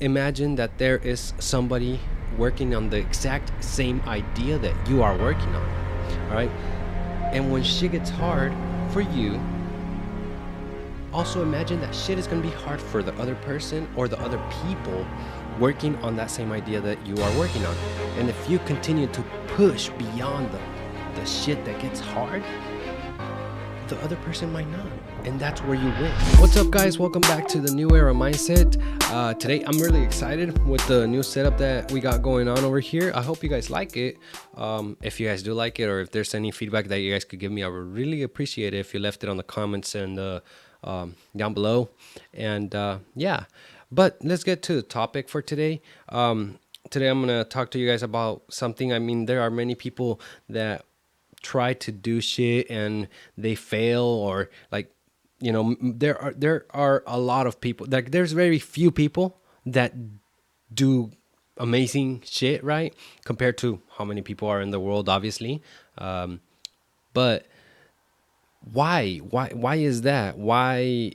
imagine that there is somebody working on the exact same idea that you are working on. All right. And when shit gets hard for you, also imagine that shit is going to be hard for the other person or the other people working on that same idea that you are working on. And if you continue to push beyond the shit that gets hard, the other person might not. And that's where you win. What's up, guys? Welcome back to the New Era Mindset. Today, I'm really excited with the new setup that we got going on over here. I hope you guys like it. If you guys do like it, or if there's any feedback that you guys could give me, I would really appreciate it if you left it on the comments and down below. And yeah, but let's get to the topic for today. Today, I'm going to talk to you guys about something. I mean, there are many people that try to do shit and they fail, or there are a lot of people, like there's very few people that do amazing shit, right, compared to how many people are in the world, obviously. But why is that? Why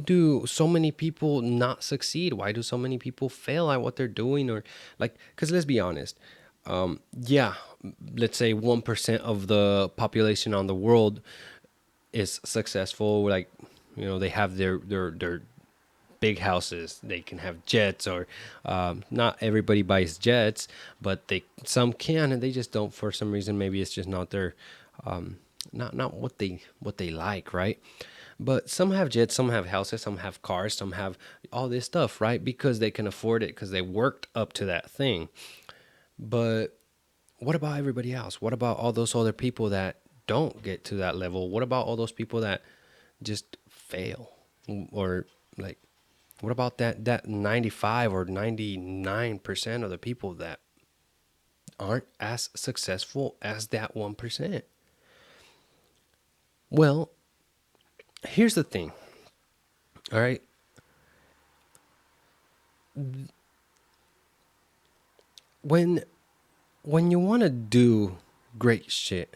do so many people not succeed? Why do so many people fail at what they're doing? Or because let's be honest, yeah, let's say 1% of the population on the world is successful. They have their big houses, they can have jets, or not everybody buys jets, but some can, and they just don't for some reason. Maybe it's just not their not what they like, right? But some have jets, some have houses, some have cars, some have all this stuff, right? Because they can afford it, because they worked up to that thing. But what about everybody else? What about all those other people that don't get to that level? What about all those people that just fail? Or what about that 95 or 99% of the people that aren't as successful as that 1%? Well, here's the thing. All right. When you want to do great shit,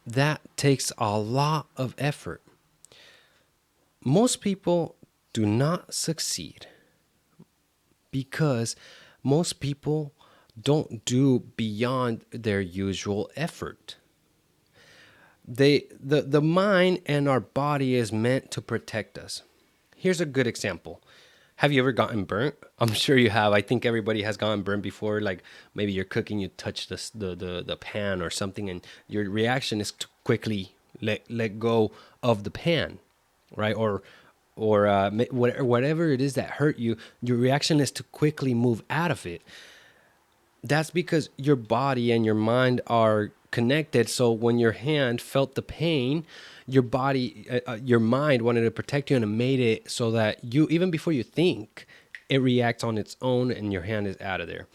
that takes a lot of effort. Most people do not succeed because most people don't do beyond their usual effort. The mind and our body is meant to protect us. Here's a good example. Have you ever gotten burnt? I'm sure you have. I think everybody has gotten burnt before. Like maybe you're cooking, you touch the pan or something, and your reaction is to quickly let go of the pan, right? Or whatever it is that hurt you, your reaction is to quickly move out of it. That's because your body and your mind are connected. So when your hand felt the pain, your body, your mind wanted to protect you, and it made it so that you, even before you think, it reacts on its own and your hand is out of there.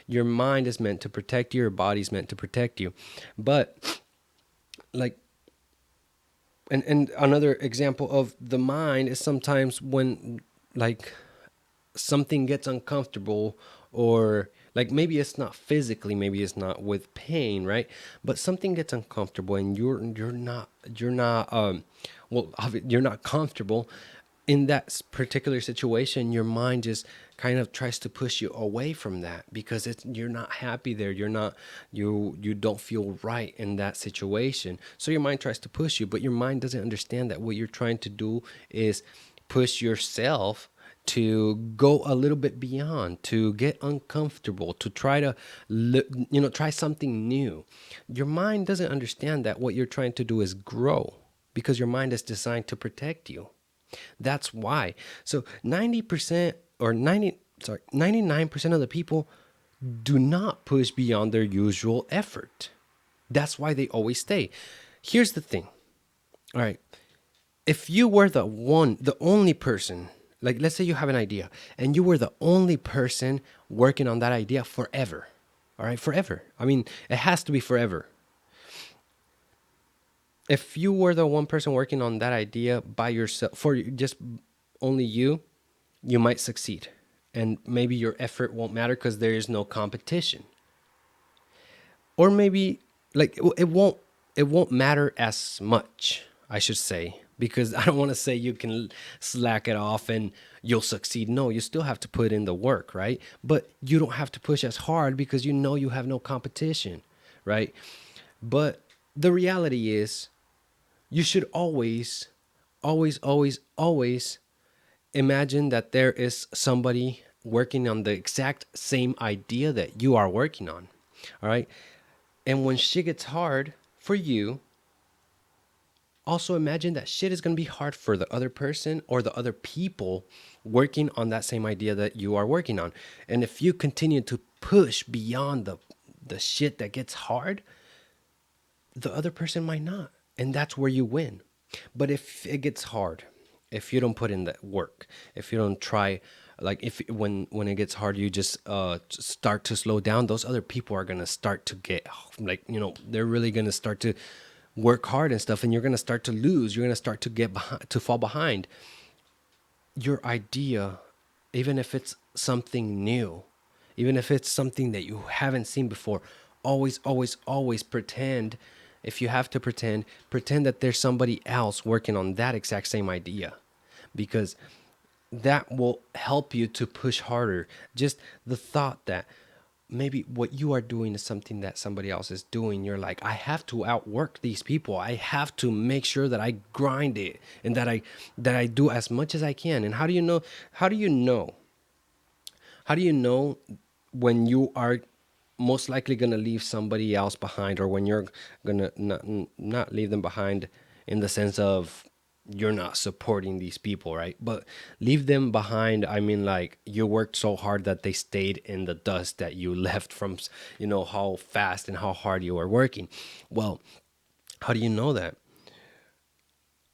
Your mind is meant to protect you. Your body's meant to protect you. But and another example of the mind is sometimes when something gets uncomfortable, or maybe it's not physically, maybe it's not with pain, right? But something gets uncomfortable and you're not comfortable in that particular situation. Your mind just kind of tries to push you away from that because you're not happy there. You don't feel right in that situation. So your mind tries to push you, but your mind doesn't understand that what you're trying to do is push yourself to go a little bit beyond, to get uncomfortable, to try to, try something new. Your mind doesn't understand that what you're trying to do is grow, because your mind is designed to protect you. That's why. So 99% of the people do not push beyond their usual effort. That's why they always stay. Here's the thing. All right. If you were the only person, let's say you have an idea and you were the only person working on that idea forever. All right, forever. I mean, it has to be forever. If you were the one person working on that idea by yourself, for just only you might succeed. And maybe your effort won't matter because there is no competition. Or maybe it won't matter as much, I should say, because I don't want to say you can slack it off and you'll succeed. No, you still have to put in the work, right? But you don't have to push as hard because you know you have no competition, right? But the reality is, you should always, always, always, always imagine that there is somebody working on the exact same idea that you are working on. All right. And when shit gets hard for you, also imagine that shit is going to be hard for the other person or the other people working on that same idea that you are working on. And if you continue to push beyond the shit that gets hard, the other person might not. And that's where you win. But if it gets hard, if you don't put in that work, if you don't try, like if when it gets hard, you just start to slow down, those other people are gonna start to get like, they're really gonna start to work hard and stuff, and you're gonna start to lose. You're gonna start to get behind, to fall behind. Your idea, even if it's something new, even if it's something that you haven't seen before, always, always, always pretend. If you have to pretend that there's somebody else working on that exact same idea, because that will help you to push harder. Just the thought that maybe what you are doing is something that somebody else is doing. You're like, I have to outwork these people. I have to make sure that I grind it and that I do as much as I can. And how do you know? How do you know? How do you know when you are most likely going to leave somebody else behind, or when you're going to not leave them behind in the sense of you're not supporting these people, right? But leave them behind, I mean, like, you worked so hard that they stayed in the dust that you left from, how fast and how hard you were working. Well, how do you know that?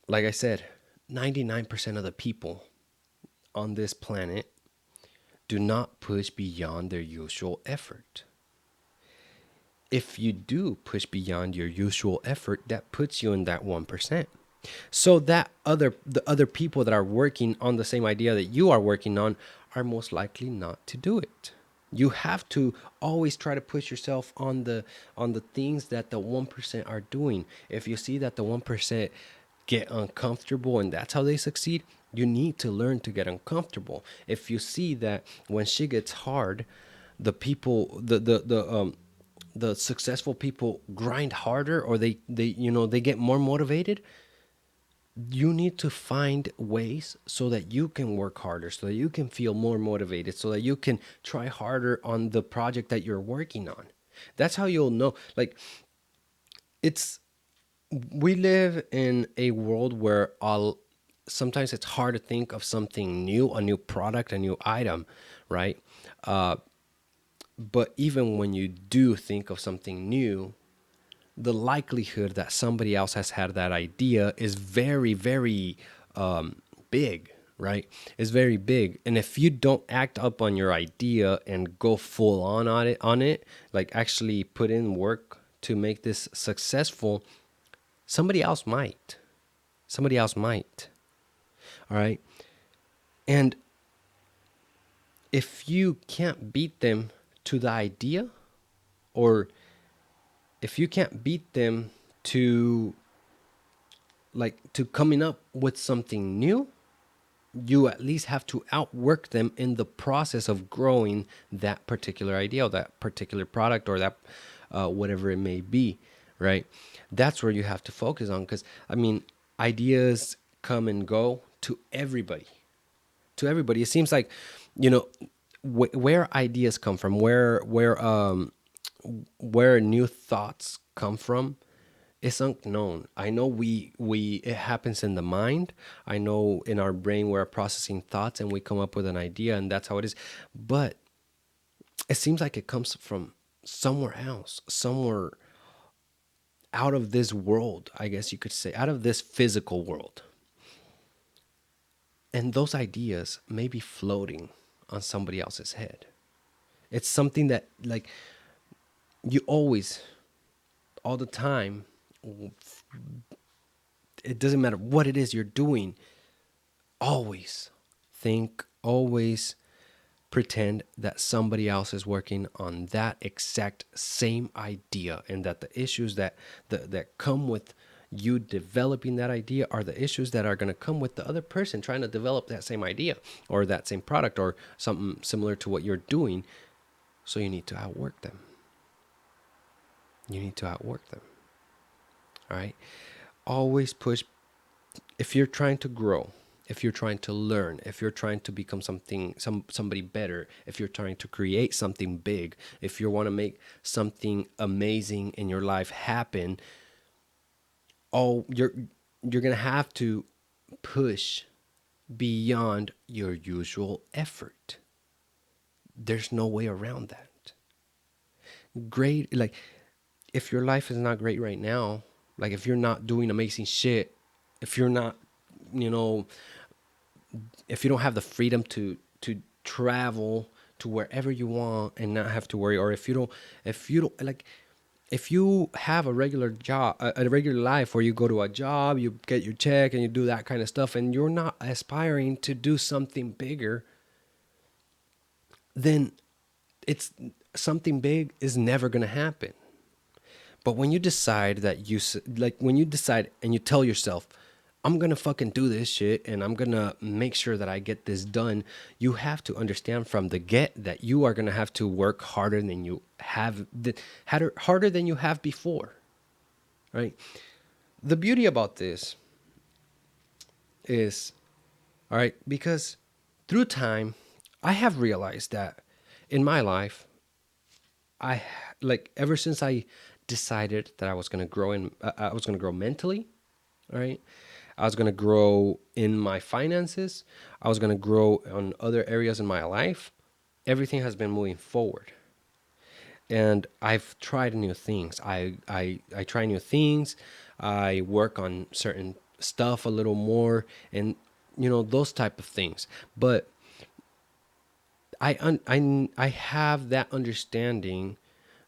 Like I said, 99% of the people on this planet do not push beyond their usual effort. If you do push beyond your usual effort, that puts you in that 1%. So that the other people that are working on the same idea that you are working on are most likely not to do it. You have to always try to push yourself on the things that the 1% are doing. If you see that the 1% get uncomfortable and that's how they succeed, you need to learn to get uncomfortable. If you see that when shit gets hard, the people the successful people grind harder, or they get more motivated, you need to find ways so that you can work harder, so that you can feel more motivated, so that you can try harder on the project that you're working on. That's how you'll know. Like, it's we live in a world where all sometimes it's hard to think of something new, a new product, a new item, right? But even when you do think of something new, the likelihood that somebody else has had that idea is very, very big, right? It's very big. And if you don't act up on your idea and go full on it, like actually put in work to make this successful, somebody else might. Somebody else might. All right. And if you can't beat them to the idea, or if you can't beat them to coming up with something new, you at least have to outwork them in the process of growing that particular idea or that particular product, or that whatever it may be, right? That's where you have to focus on, because I mean, ideas come and go to everybody. To everybody, it seems like, where ideas come from, where new thoughts come from, it's unknown. I know it happens in the mind. I know in our brain we're processing thoughts and we come up with an idea, and that's how it is. But it seems like it comes from somewhere else, somewhere out of this world, I guess you could say, out of this physical world. And those ideas may be floating on somebody else's head. It's something that, like, you always, all the time, it doesn't matter what it is you're doing, always think, always pretend that somebody else is working on that exact same idea, and that the issues that come with you developing that idea are the issues that are going to come with the other person trying to develop that same idea or that same product or something similar to what you're doing. So you need to outwork them. You need to outwork them. All right. Always push. If you're trying to grow, if you're trying to learn, if you're trying to become somebody better, if you're trying to create something big, if you want to make something amazing in your life happen, you're going to have to push beyond your usual effort. There's no way around that. Great, like if your life is not great right now, like if you're not doing amazing shit, if you're not, you know, if you don't have the freedom to travel to wherever you want and not have to worry, or if you don't like, if you have a regular job, a regular life where you go to a job, you get your check and you do that kind of stuff, and you're not aspiring to do something bigger, then it's something big is never going to happen. But when you decide that when you decide and you tell yourself, I'm going to fucking do this shit and I'm going to make sure that I get this done, you have to understand from the get that you are going to have to work harder than you have, harder than you have before, right? The beauty about this is, all right, because through time, I have realized that in my life, I like ever since I decided that I was going to grow I was going to grow mentally, all right? I was going to grow in my finances. I was going to grow on other areas in my life. Everything has been moving forward. And I've tried new things. I try new things. I work on certain stuff a little more and those type of things. But I have that understanding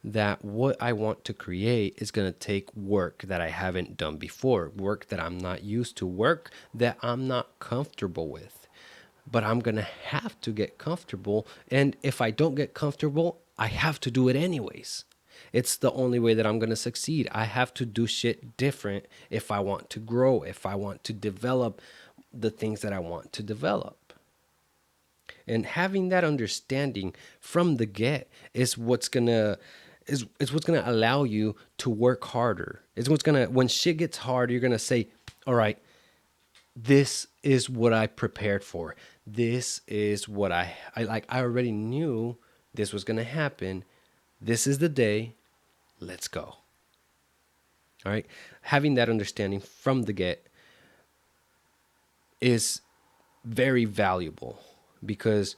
that what I want to create is going to take work that I haven't done before, work that I'm not used to, work that I'm not comfortable with. But I'm going to have to get comfortable. And if I don't get comfortable, I have to do it anyways. It's the only way that I'm going to succeed. I have to do shit different if I want to grow, if I want to develop the things that I want to develop. And having that understanding from the get is what's gonna allow you to work harder. It's what's gonna, when shit gets hard, you're gonna say, all right, this is what I prepared for. This is what I like. I already knew this was gonna happen. This is the day. Let's go. All right. Having that understanding from the get is very valuable, because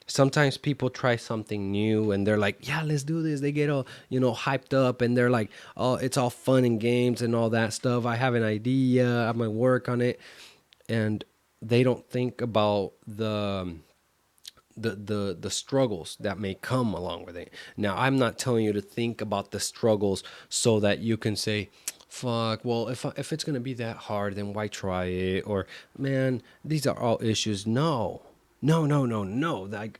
sometimes people try something new and they're like, yeah, let's do this. They get all, hyped up and they're like, oh, it's all fun and games and all that stuff. I have an idea. I'm going to work on it. And they don't think about the struggles that may come along with it. Now, I'm not telling you to think about the struggles so that you can say, fuck, well, if it's going to be that hard, then why try it? Or, man, these are all issues. No. Like,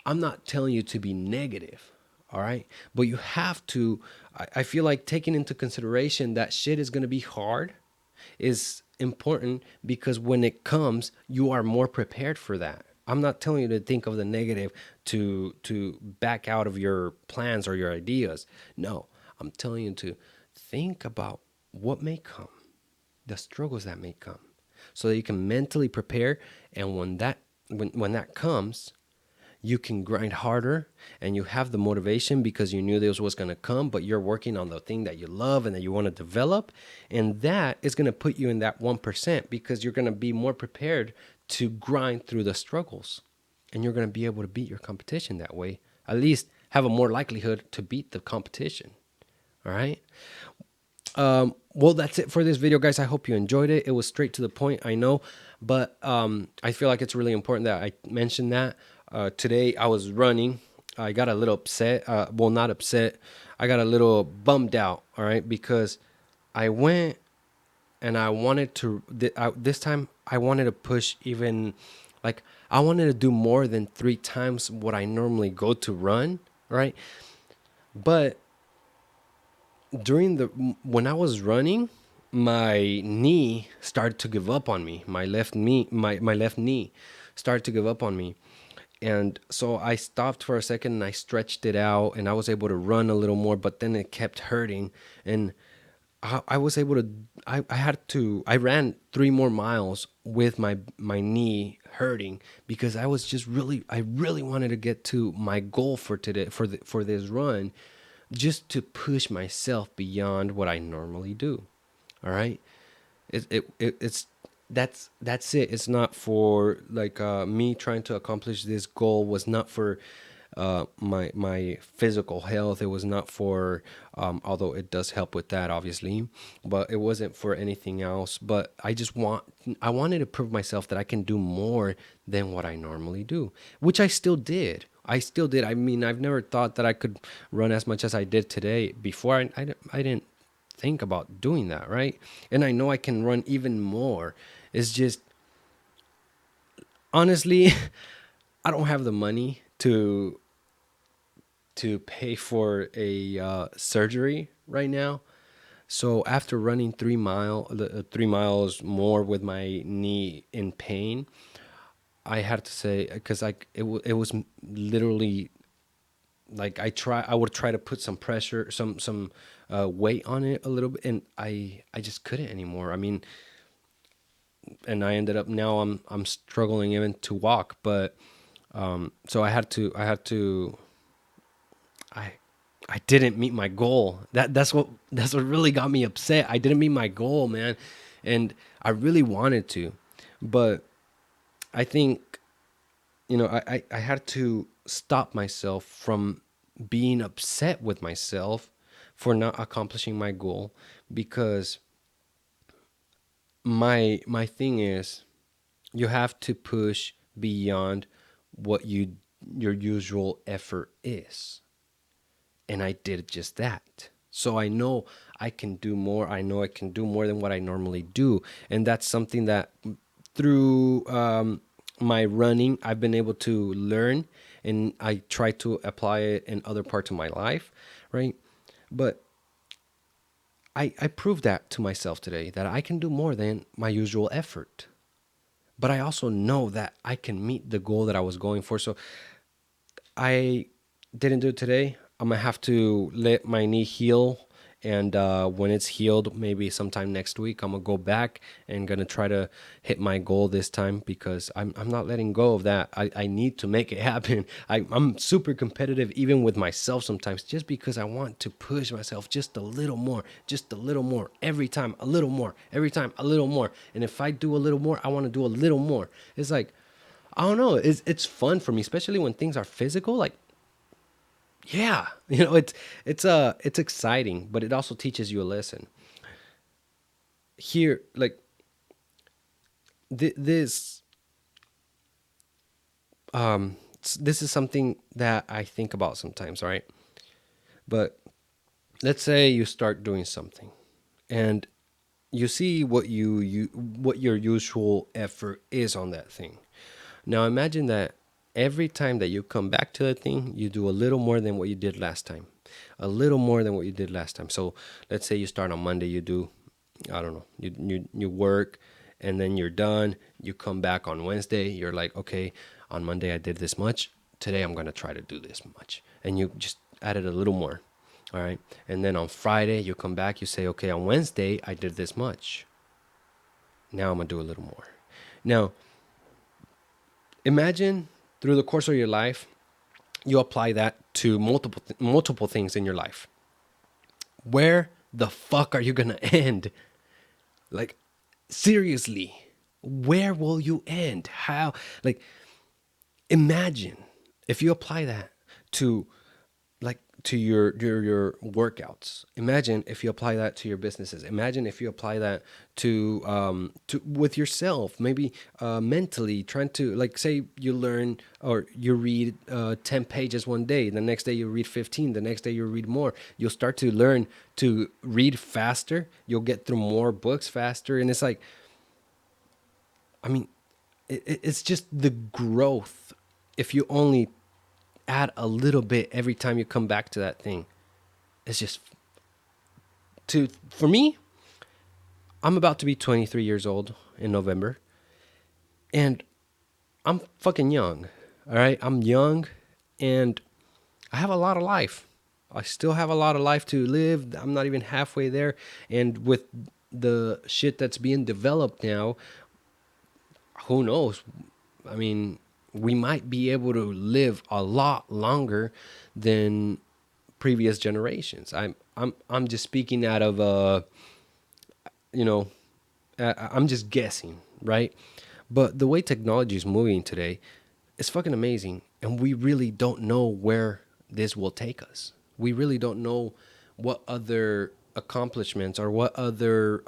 I'm not telling you to be negative, all right? But you have to, I feel like taking into consideration that shit is going to be hard is important, because when it comes, you are more prepared for that. I'm not telling you to think of the negative to back out of your plans or your ideas. No, I'm telling you to think about what may come, the struggles that may come, so that you can mentally prepare. And when that comes, you can grind harder and you have the motivation because you knew this was going to come, but you're working on the thing that you love and that you want to develop. And that is going to put you in that 1%, because you're going to be more prepared to grind through the struggles, and you're going to be able to beat your competition that way. At least have a more likelihood to beat the competition. All right. Well, that's it for this video, guys. I hope you enjoyed it. It was straight to the point, I know, but I feel like it's really important that I mention that. Today I was running. I got a little upset. Well, not upset. I got a little bummed out, all right, because I went and I wanted to, this time I wanted to push even, like, I wanted to do more than 3 times what I normally go to run, right? But when I was running, my knee started to give up on me. My left knee started to give up on me. And so I stopped for a second and I stretched it out and I was able to run a little more, but then it kept hurting. And I was able to, I ran 3 more miles with my knee hurting because I really wanted to get to my goal for today, for this run, just to push myself beyond what I normally do. All right. It's that's it. It's not for like me trying to accomplish this goal was not for my physical health. It was not for although it does help with that obviously, but it wasn't for anything else. But I wanted to prove myself that I can do more than what I normally do, which I still did. I still did. I mean, I've never thought that I could run as much as I did today. Before I didn't think about doing that, right? And I know I can run even more. It's just honestly, I don't have the money to pay for a surgery right now. So after running 3 miles more with my knee in pain, I had to say because it was literally like I would try to put some pressure, some weight on it a little bit, and I just couldn't anymore. I mean, and I ended up now I'm struggling even to walk, but so I I didn't meet my goal. That's what really got me upset. I didn't meet my goal, man, and I really wanted to, but I think I had to stop myself from being upset with myself for not accomplishing my goal because my thing is you have to push beyond what your usual effort is. And I did just that. So I know I can do more. I know I can do more than what I normally do. And that's something that through my running, I've been able to learn and I try to apply it in other parts of my life, right? But I proved that to myself today that I can do more than my usual effort. But I also know that I can meet the goal that I was going for. So I didn't do it today. I'm gonna have to let my knee heal, and when it's healed, maybe sometime next week, I'm gonna go back and gonna try to hit my goal this time because I'm not letting go of that. I need to make it happen. I'm super competitive even with myself sometimes, just because I want to push myself just a little more every time, a little more every time, a little more. And if I do a little more, I want to do a little more. It's like I don't know. It's fun for me, especially when things are physical. Like yeah, it's exciting, but it also teaches you a lesson. Here, like this this is something that I think about sometimes, right? But let's say you start doing something and you see what your usual effort is on that thing. Now imagine that every time that you come back to that thing, you do a little more than what you did last time. A little more than what you did last time. So let's say you start on Monday, you do, I don't know, you work and then you're done. You come back on Wednesday, you're like, okay, on Monday I did this much. Today I'm going to try to do this much. And you just added a little more. All right. And then on Friday, you come back, you say, okay, on Wednesday I did this much. Now I'm going to do a little more. Now, imagine through the course of your life, you apply that to multiple things in your life. Where the fuck are you gonna end? Like, seriously, where will you end? How? Like, imagine if you apply that to to your workouts. Imagine if you apply that to your businesses. Imagine if you apply that to with yourself, maybe mentally trying to, like, say you learn or you read 10 pages one day, the next day you read 15, the next day you read more. You'll start to learn to read faster. You'll get through more books faster, and it's like, I mean, it's just the growth. If you only add a little bit every time you come back to that thing, it's just, to for me, I'm about to be 23 years old in November, and I'm fucking young. All right, I'm young, and I have a lot of life. I still have a lot of life to live. I'm not even halfway there, and with the shit that's being developed now, who knows? I mean, we might be able to live a lot longer than previous generations. I'm just speaking out of you know, I'm just guessing, right? But the way technology is moving today is fucking amazing, and we really don't know where this will take us. We really don't know what other accomplishments or what other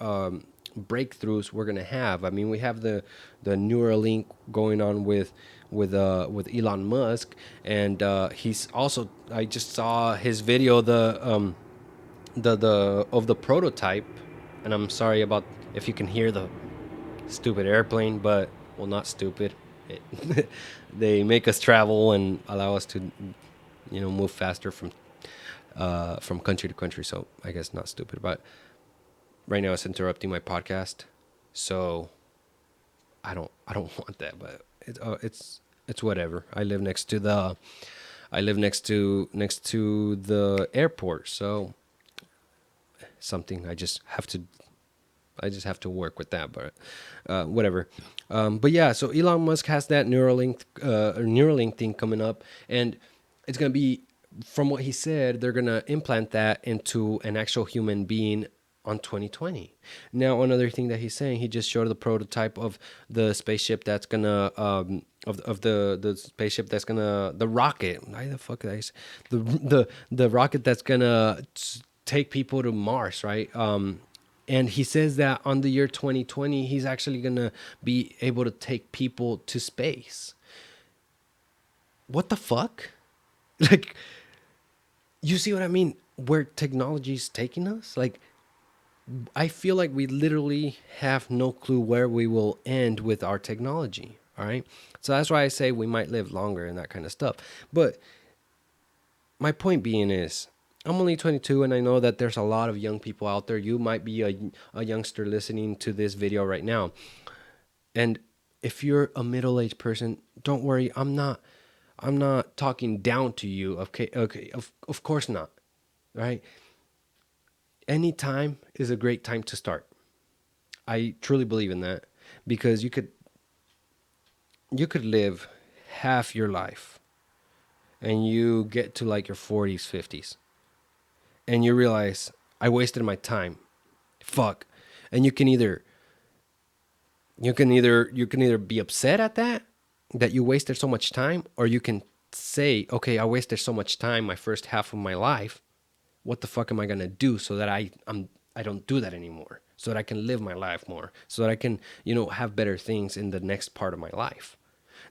breakthroughs we're gonna have. I mean, we have the Neuralink going on with Elon Musk, and he's also, I just saw his video, the of the prototype, and I'm sorry about if you can hear the stupid airplane, but well, not stupid. It, they make us travel and allow us to, move faster from country to country. So I guess not stupid, but right now it's interrupting my podcast. So I don't want that, but it's whatever. I live next to the airport, so something I just have to work with that, but whatever. But yeah, so Elon Musk has that Neuralink thing coming up, and it's gonna be, from what he said, they're gonna implant that into an actual human being on 2020. Now, another thing that he's saying, he just showed the prototype of the spaceship that's gonna of the spaceship that's gonna, the rocket. Why the fuck did I say? The rocket that's gonna take people to Mars, right? And he says that on the year 2020, he's actually going to be able to take people to space. What the fuck? Like, you see what I mean? Where technology is taking us? Like, I feel like we literally have no clue where we will end with our technology. All right. So that's why I say we might live longer and that kind of stuff. But my point being is, I'm only 22, and I know that there's a lot of young people out there. You might be a youngster listening to this video right now. And if you're a middle-aged person, don't worry. I'm not talking down to you. Okay, of course not. Right? Any time is a great time to start. I truly believe in that, because you could live half your life, and you get to like your 40s, 50s, and you realize, I wasted my time. Fuck. And you can either be upset at that you wasted so much time, or you can say, okay, I wasted so much time my first half of my life. What the fuck am I gonna do so that I don't do that anymore? So that I can live my life more. So that I can, have better things in the next part of my life.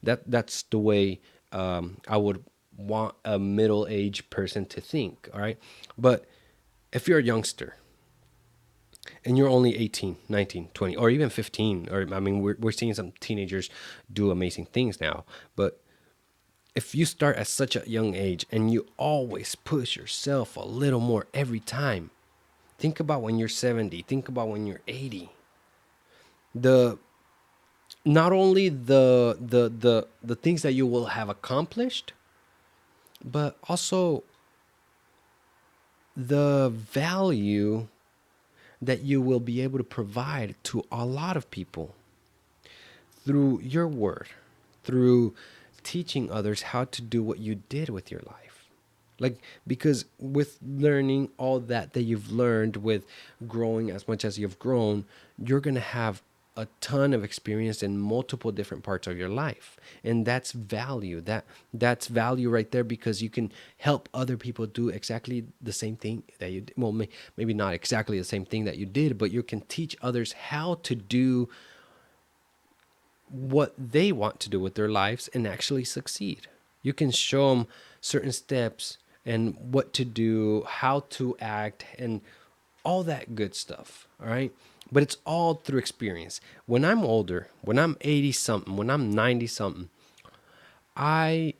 That's the way I would want a middle-aged person to think. All right, but if you're a youngster and you're only 18, 19, 20, or even 15, or I mean, we're seeing some teenagers do amazing things now, but if you start at such a young age and you always push yourself a little more every time, think about when you're 70, think about when you're 80. The Not only the things that you will have accomplished, but also the value that you will be able to provide to a lot of people through your word, through teaching others how to do what you did with your life. Like, because with learning all that you've learned, with growing as much as you've grown, you're going to have a ton of experience in multiple different parts of your life. And that's value. That's value right there, because you can help other people do exactly the same thing that you did. Well, maybe not exactly the same thing that you did, but you can teach others how to do what they want to do with their lives and actually succeed. You can show them certain steps and what to do, how to act, and all that good stuff. All right. But it's all through experience. When I'm older, when I'm 80 something, when I'm 90 something, I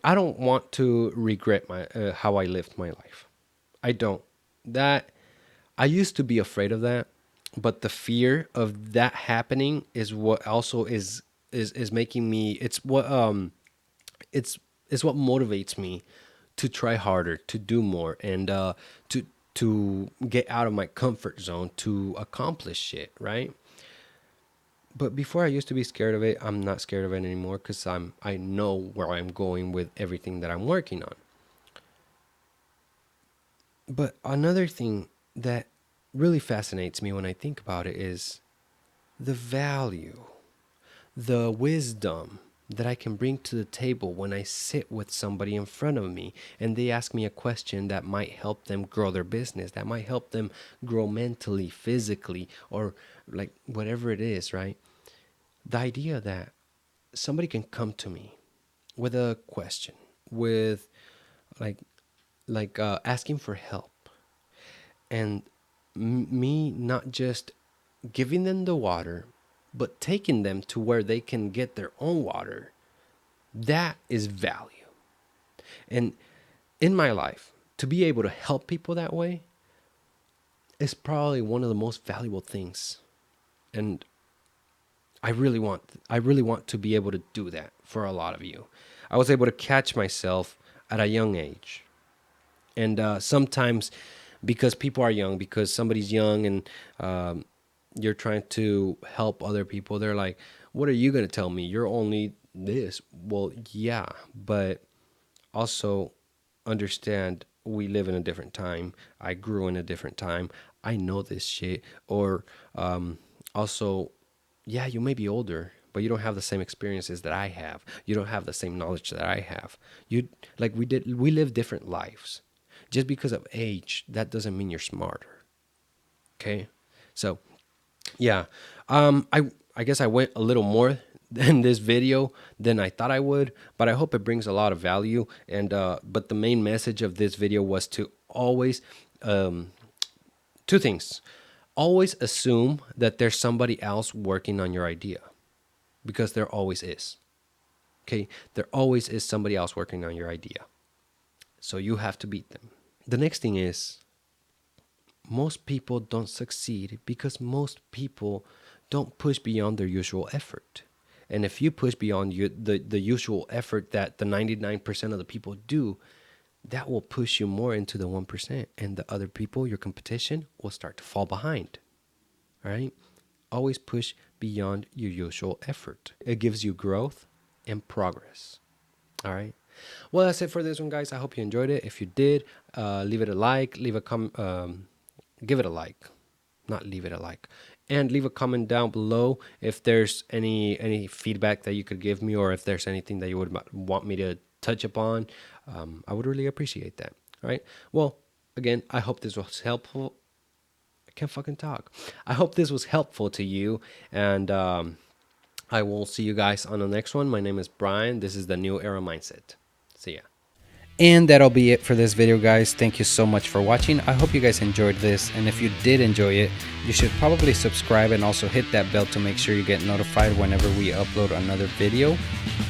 I don't want to regret my how I lived my life. I don't. That I used to be afraid of that, but the fear of that happening is what also is making me. It's it's what motivates me to try harder, to do more, and to get out of my comfort zone to accomplish shit, right? But before I used to be scared of it, I'm not scared of it anymore because I know where I'm going with everything that I'm working on. But another thing that really fascinates me when I think about it is the value, the wisdom that I can bring to the table when I sit with somebody in front of me and they ask me a question that might help them grow their business, that might help them grow mentally, physically, or like whatever it is, right? The idea that somebody can come to me with a question, with like asking for help, and me not just giving them the water, but taking them to where they can get their own water. That is value. And in my life, to be able to help people that way is probably one of the most valuable things. And I really want to be able to do that for a lot of you. I was able to catch myself at a young age. And sometimes because people are young, because somebody's young and you're trying to help other people, they're like, what are you going to tell me? You're only this. Well, yeah, but also understand we live in a different time. I grew in a different time. I know this shit. Or also, yeah, you may be older, but you don't have the same experiences that I have. You don't have the same knowledge that I have. We live different lives. Just because of age, that doesn't mean you're smarter. Okay? So, yeah. I guess I went a little more in this video than I thought I would, but I hope it brings a lot of value. And but the main message of this video was to always two things. Always assume that there's somebody else working on your idea, because there always is. Okay? There always is somebody else working on your idea. So you have to beat them. The next thing is, most people don't succeed because most people don't push beyond their usual effort. And if you push beyond the usual effort that the 99% of the people do, that will push you more into the 1%. And the other people, your competition, will start to fall behind. All right? Always push beyond your usual effort. It gives you growth and progress. All right? Well, that's it for this one, guys. I hope you enjoyed it. If you did, leave it a like, give it a like, not leave it a like, and leave a comment down below if there's any feedback that you could give me, or if there's anything that you would want me to touch upon. I would really appreciate that. All right. Well, again, I hope this was helpful. I can't fucking talk. I hope this was helpful to you, and I will see you guys on the next one. My name is Brian. This is the New Era Mindset. See ya. And that'll be it for this video, guys. Thank you so much for watching. I hope you guys enjoyed this, and if you did enjoy it, you should probably subscribe and also hit that bell to make sure you get notified whenever we upload another video.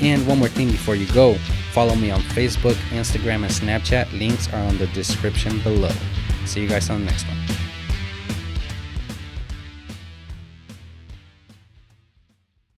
And one more thing before you go, follow me on Facebook, Instagram, and Snapchat. Links are on the description below. See you guys on the next one.